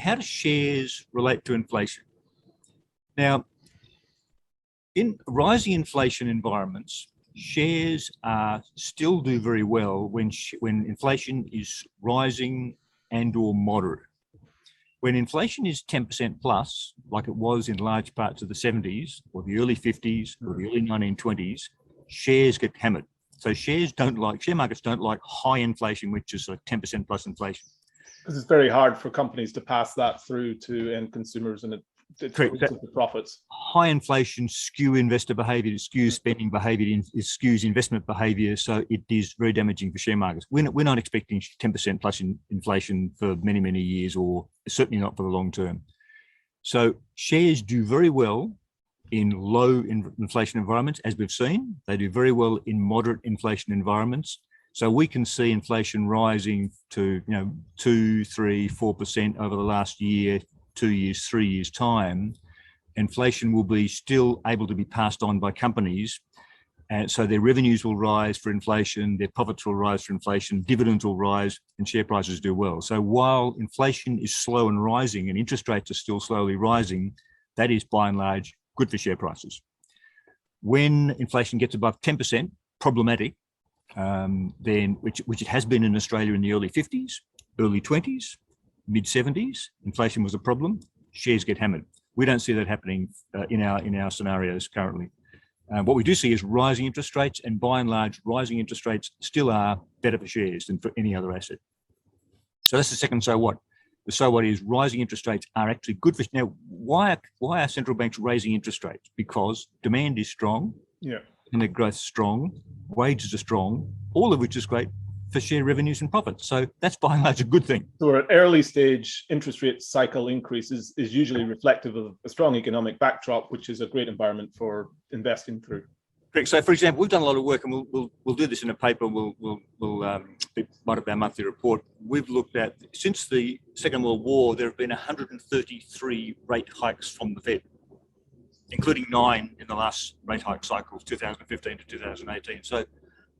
how do shares relate to inflation? Now, in rising inflation environments, shares still do very well when inflation is rising and or moderate. When inflation is 10% plus, like it was in large parts of the 70s or the early 50s or the early 1920s, shares get hammered. So share markets don't like high inflation, which is like 10% plus inflation. Because it's very hard for companies to pass that through to end consumers, and it Correct. the profits. High inflation skews investor behavior, it skews spending behavior, it skews investment behavior. So it is very damaging for share markets. We're not expecting 10% plus inflation for many, many years, or certainly not for the long term. So shares do very well in low inflation environments, as we've seen. They do very well in moderate inflation environments. So we can see inflation rising to 2, 3, 4% over the last year, 2 years, 3 years time. Inflation will be still able to be passed on by companies. And so their revenues will rise for inflation, their profits will rise for inflation, dividends will rise, and share prices do well. So while inflation is slow and rising and interest rates are still slowly rising, that is by and large good for share prices. When inflation gets above 10%, problematic, then which it has been in Australia in the early 50s, early 20s, mid 70s, inflation was a problem, shares get hammered. We don't see that happening in our scenarios currently. What we do see is rising interest rates, and by and large, rising interest rates still are better for shares than for any other asset. So that's the second so what. The so what is rising interest rates are actually good for. Now, why are central banks raising interest rates? Because demand is strong, economic growth strong, wages are strong, all of which is great for share revenues and profits. So that's by and large a good thing. So an early stage interest rate cycle increase is usually reflective of a strong economic backdrop, which is a great environment for investing through. Correct. So, for example, we've done a lot of work, and we'll do this in a paper. We'll be part of our monthly report. We've looked at, since the Second World War, there have been 133 rate hikes from the Fed, including 9 in the last rate hike cycle, 2015 to 2018. So,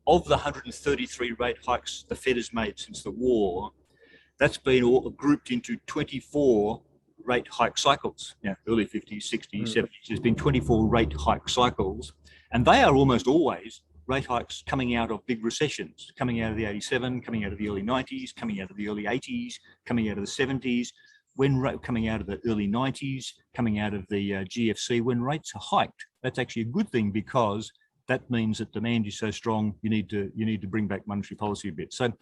of the 133 rate hikes the Fed has made since the war, that's been all grouped into 24 rate hike cycles. Early 50s, 60s, 70s. There's been 24 rate hike cycles. And they are almost always rate hikes coming out of big recessions, coming out of the 87, coming out of the early 90s, coming out of the early 80s, coming out of the 70s, coming out of the early 90s, coming out of the GFC, when rates are hiked. That's actually a good thing, because that means that demand is so strong, you need to bring back monetary policy a bit. So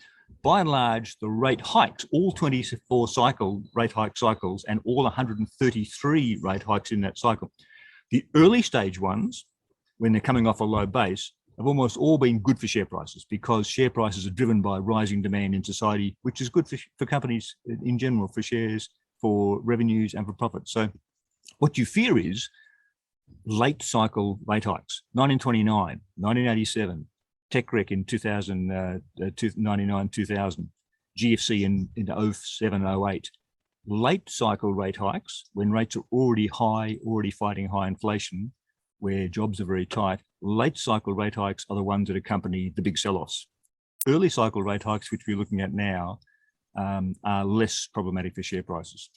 by and large, the rate hikes, all 24 rate hike cycles, and all 133 rate hikes in that cycle. The early stage ones, when they're coming off a low base, have almost all been good for share prices, because share prices are driven by rising demand in society, which is good for companies in general, for shares, for revenues, and for profits. So what you fear is late cycle rate hikes. 1929, 1987, tech wreck in 99, 2000, GFC in 07, 08. Late cycle rate hikes, when rates are already high, already fighting high inflation, where jobs are very tight. Late cycle rate hikes are the ones that accompany the big sell-offs. Early cycle rate hikes, which we're looking at now, are less problematic for share prices.